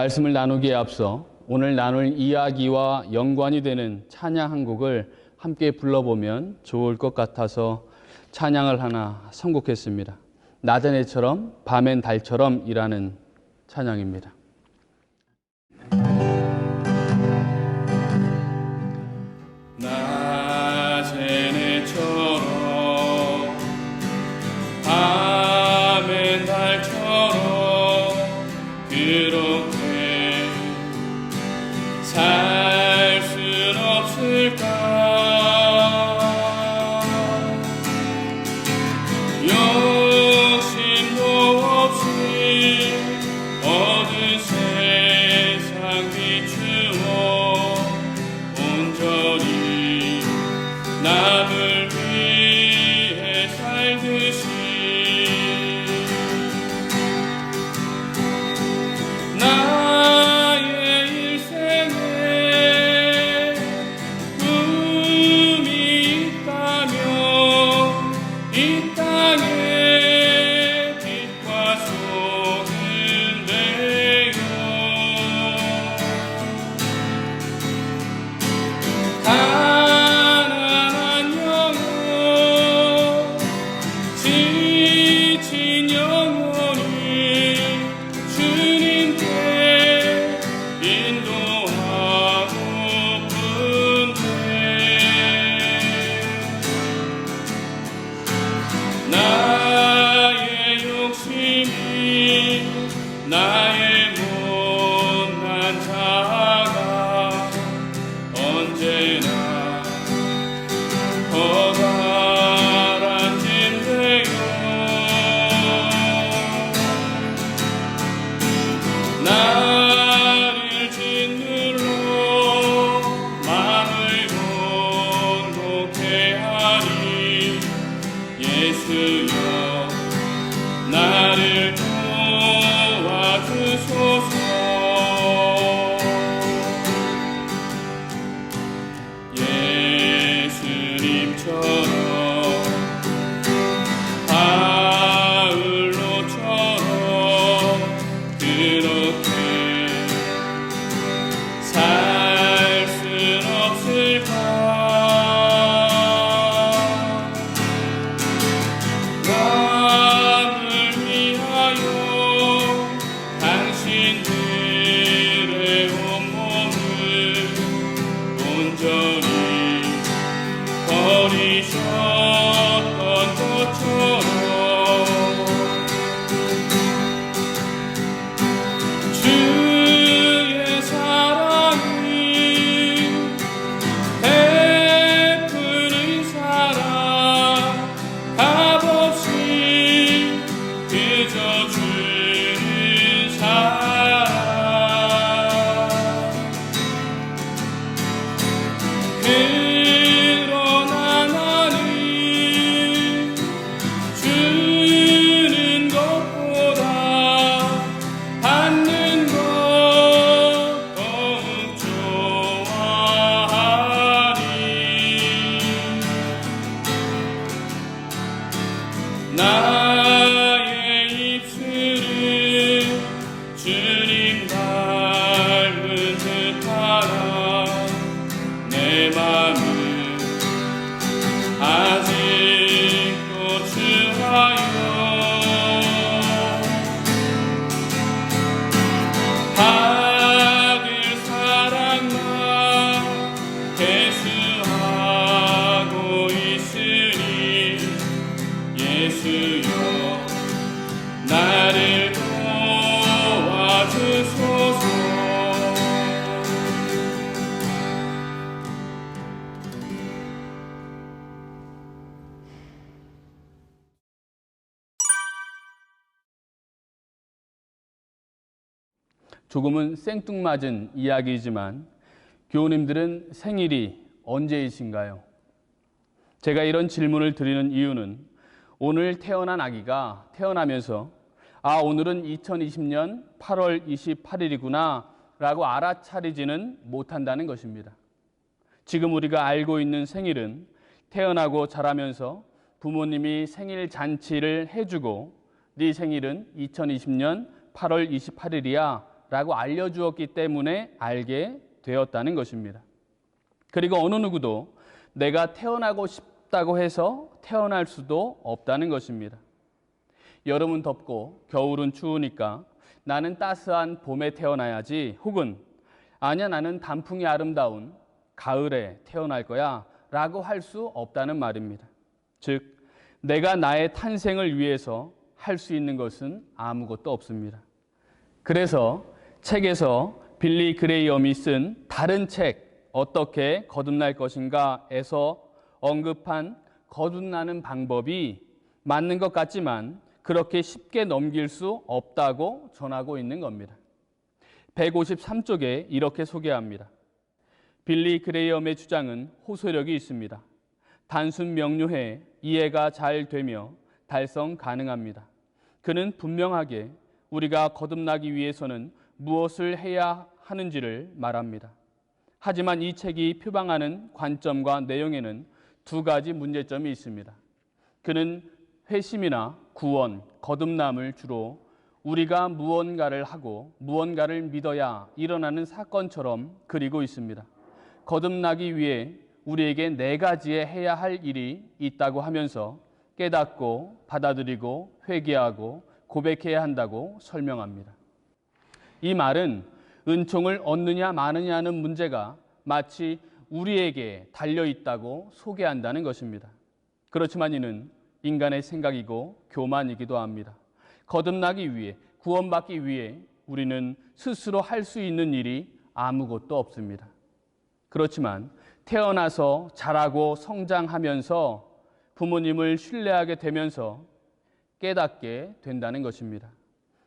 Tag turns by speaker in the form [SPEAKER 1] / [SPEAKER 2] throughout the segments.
[SPEAKER 1] 말씀을 나누기에 앞서 오늘 나눌 이야기와 연관이 되는 찬양 한 곡을 함께 불러보면 좋을 것 같아서 찬양을 하나 선곡했습니다. 낮은 해처럼 밤엔 달처럼이라는 찬양입니다. 낮은 해처럼 밤엔 달처럼 그렇게 살 순 없을까? 욕심도 없이 어두운 세상 비추어 온전히 남을 위해 살듯이 나의 일생에 꿈이 있다면 이 땅에 빛과 소는 되어 가난한 영혼 지친 영혼이 주님께 인도하고픈데 나의 욕심이 나의 못난 자아가 언제나 더 가라앉는데요. 나를 짓눌러 마음을 공독해 하리. 예수여 나를 도와주소서. 예수님처럼 바울로처럼 그렇게 살 순 없을까? 남을 위하여 당신들의 온몸을 온전히 버리셨던 것처럼 주의 사랑이 베푸는 사랑 값없이 그저 주는 사랑 그러나 나는 주는 것보다 받는 것 더욱 좋아하니 나의 입술은 주님 닮은 듯하나 내 맘은 아직도 주하여 받을 사랑만 계수하고 있으니 예수여 나를 도와주소서. 조금은 생뚱맞은 이야기이지만 교우님들은 생일이 언제이신가요? 제가 이런 질문을 드리는 이유는 오늘 태어난 아기가 태어나면서 오늘은 2020년 8월 28일이구나 라고 알아차리지는 못한다는 것입니다. 지금 우리가 알고 있는 생일은 태어나고 자라면서 부모님이 생일 잔치를 해주고 네 생일은 2020년 8월 28일이야 라고 알려주었기 때문에 알게 되었다는 것입니다. 그리고 어느 누구도 내가 태어나고 싶다고 해서 태어날 수도 없다는 것입니다. 여름은 덥고 겨울은 추우니까 나는 따스한 봄에 태어나야지, 혹은 아니야 나는 단풍이 아름다운 가을에 태어날 거야 라고 할 수 없다는 말입니다. 즉 내가 나의 탄생을 위해서 할 수 있는 것은 아무것도 없습니다. 그래서 책에서 빌리 그레이엄이 쓴 다른 책 어떻게 거듭날 것인가에서 언급한 거듭나는 방법이 맞는 것 같지만 그렇게 쉽게 넘길 수 없다고 전하고 있는 겁니다. 153쪽에 이렇게 소개합니다. 빌리 그레이엄의 주장은 호소력이 있습니다. 단순 명료해 이해가 잘 되며 달성 가능합니다. 그는 분명하게 우리가 거듭나기 위해서는 무엇을 해야 하는지를 말합니다. 하지만 이 책이 표방하는 관점과 내용에는 두 가지 문제점이 있습니다. 그는 회심이나 구원, 거듭남을 주로 우리가 무언가를 하고 무언가를 믿어야 일어나는 사건처럼 그리고 있습니다. 거듭나기 위해 우리에게 네 가지의 해야 할 일이 있다고 하면서 깨닫고 받아들이고 회개하고 고백해야 한다고 설명합니다. 이 말은 은총을 얻느냐 마느냐는 문제가 마치 우리에게 달려있다고 소개한다는 것입니다. 그렇지만 이는 인간의 생각이고 교만이기도 합니다. 거듭나기 위해, 구원받기 위해 우리는 스스로 할 수 있는 일이 아무것도 없습니다. 그렇지만 태어나서 자라고 성장하면서 부모님을 신뢰하게 되면서 깨닫게 된다는 것입니다.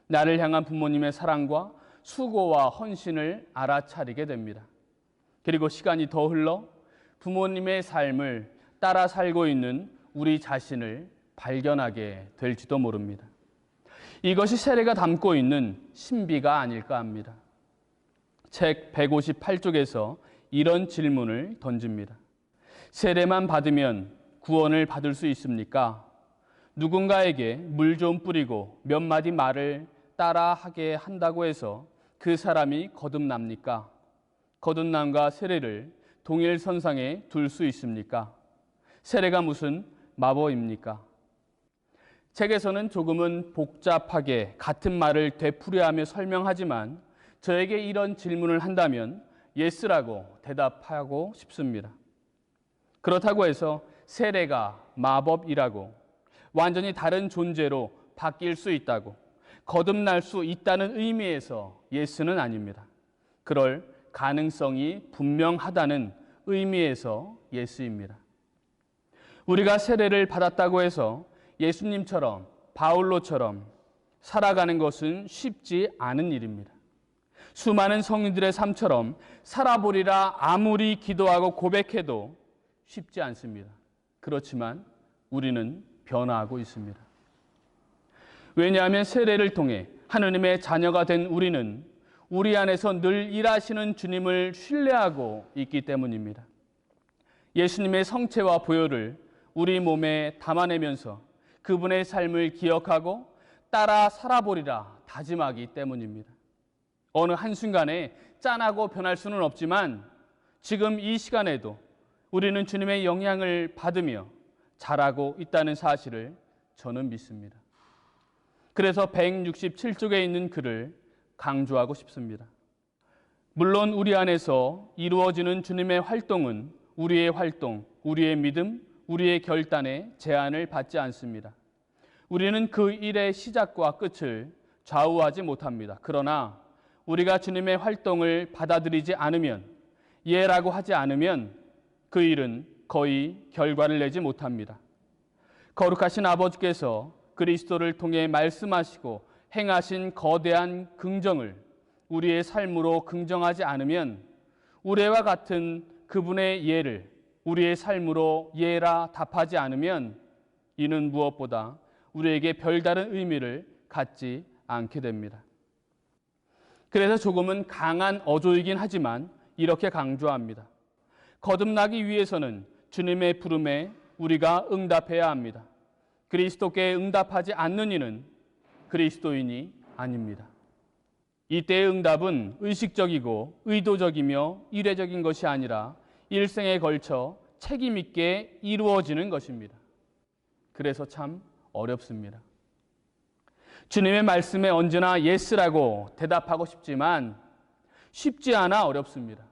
[SPEAKER 1] 나를 향한 부모님의 사랑과 수고와 헌신을 알아차리게 됩니다. 그리고 시간이 더 흘러 부모님의 삶을 따라 살고 있는 우리 자신을 발견하게 될지도 모릅니다. 이것이 세례가 담고 있는 신비가 아닐까 합니다. 책 158쪽에서 이런 질문을 던집니다. 세례만 받으면 구원을 받을 수 있습니까? 누군가에게 물 좀 뿌리고 몇 마디 말을 따라하게 한다고 해서 그 사람이 거듭납니까? 거듭남과 세례를 동일선상에 둘 수 있습니까? 세례가 무슨 마법입니까? 책에서는 조금은 복잡하게 같은 말을 되풀이하며 설명하지만 저에게 이런 질문을 한다면 예스라고 대답하고 싶습니다. 그렇다고 해서 세례가 마법이라고 완전히 다른 존재로 바뀔 수 있다고 거듭날 수 있다는 의미에서 예스는 아닙니다. 그럴 가능성이 분명하다는 의미에서 예스입니다. 우리가 세례를 받았다고 해서 예수님처럼 바울로처럼 살아가는 것은 쉽지 않은 일입니다. 수많은 성인들의 삶처럼 살아보리라 아무리 기도하고 고백해도 쉽지 않습니다. 그렇지만 우리는 변화하고 있습니다. 왜냐하면 세례를 통해 하느님의 자녀가 된 우리는 우리 안에서 늘 일하시는 주님을 신뢰하고 있기 때문입니다. 예수님의 성체와 보혈을 우리 몸에 담아내면서 그분의 삶을 기억하고 따라 살아보리라 다짐하기 때문입니다. 어느 한순간에 짠하고 변할 수는 없지만 지금 이 시간에도 우리는 주님의 영향을 받으며 자라고 있다는 사실을 저는 믿습니다. 그래서 167쪽에 있는 글을 강조하고 싶습니다. 물론 우리 안에서 이루어지는 주님의 활동은 우리의 활동, 우리의 믿음, 우리의 결단에 제한을 받지 않습니다. 우리는 그 일의 시작과 끝을 좌우하지 못합니다. 그러나 우리가 주님의 활동을 받아들이지 않으면, 예라고 하지 않으면 그 일은 거의 결과를 내지 못합니다. 거룩하신 아버지께서 그리스도를 통해 말씀하시고 행하신 거대한 긍정을 우리의 삶으로 긍정하지 않으면 우레와 같은 그분의 예를 우리의 삶으로 예라 답하지 않으면 이는 무엇보다 우리에게 별다른 의미를 갖지 않게 됩니다. 그래서 조금은 강한 어조이긴 하지만 이렇게 강조합니다. 거듭나기 위해서는 주님의 부름에 우리가 응답해야 합니다. 그리스도께 응답하지 않는 이는 그리스도인이 아닙니다. 이때의 응답은 의식적이고 의도적이며 일회적인 것이 아니라 일생에 걸쳐 책임 있게 이루어지는 것입니다. 그래서 참 어렵습니다. 주님의 말씀에 언제나 예스라고 대답하고 싶지만 쉽지 않아 어렵습니다.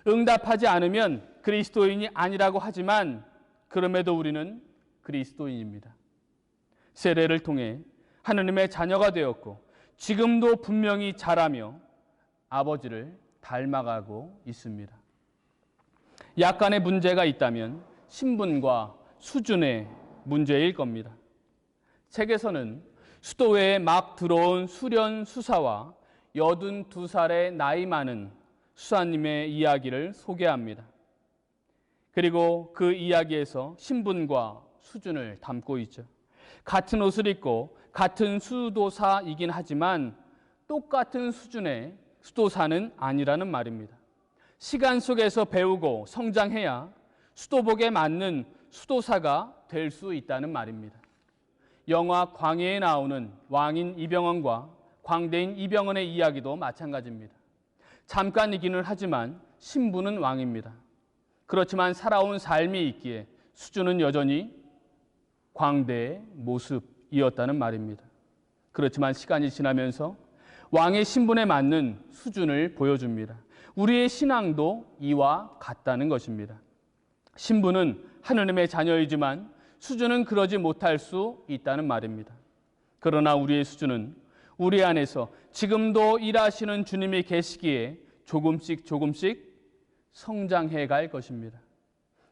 [SPEAKER 1] 응답하지 않으면 그리스도인이 아니라고 하지만 그럼에도 우리는 그리스도인입니다. 세례를 통해 하느님의 자녀가 되었고 지금도 분명히 자라며 아버지를 닮아가고 있습니다. 약간의 문제가 있다면 신분과 수준의 문제일 겁니다. 책에서는 수도회에 막 들어온 수련 수사와 82살의 나이 많은 수사님의 이야기를 소개합니다. 그리고 그 이야기에서 신분과 수준을 담고 있죠. 같은 옷을 입고 같은 수도사이긴 하지만 똑같은 수준의 수도사는 아니라는 말입니다. 시간 속에서 배우고 성장해야 수도복에 맞는 수도사가 될 수 있다는 말입니다. 영화 광해에 나오는 왕인 이병헌과 광대인 이병헌의 이야기도 마찬가지입니다. 잠깐이기는 하지만 신분은 왕입니다. 그렇지만 살아온 삶이 있기에 수준은 여전히 광대의 모습이었다는 말입니다. 그렇지만 시간이 지나면서 왕의 신분에 맞는 수준을 보여줍니다. 우리의 신앙도 이와 같다는 것입니다. 신분은 하느님의 자녀이지만 수준은 그러지 못할 수 있다는 말입니다. 그러나 우리의 수준은 우리 안에서 지금도 일하시는 주님이 계시기에 조금씩 성장해 갈 것입니다.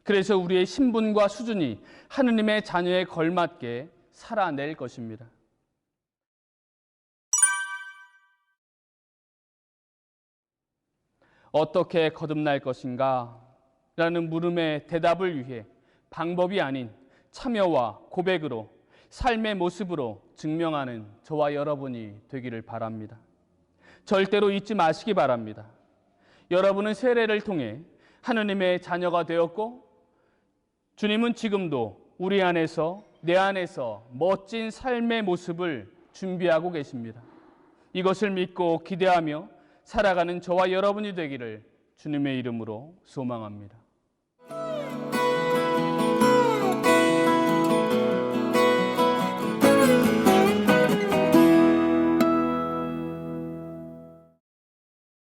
[SPEAKER 1] 그래서 우리의 신분과 수준이 하느님의 자녀에 걸맞게 살아낼 것입니다. 어떻게 거듭날 것인가? 라는 물음에 대답을 위해 방법이 아닌 참여와 고백으로 삶의 모습으로 증명하는 저와 여러분이 되기를 바랍니다. 절대로 잊지 마시기 바랍니다. 여러분은 세례를 통해 하느님의 자녀가 되었고 주님은 지금도 우리 안에서 내 안에서 멋진 삶의 모습을 준비하고 계십니다. 이것을 믿고 기대하며 살아가는 저와 여러분이 되기를 주님의 이름으로 소망합니다.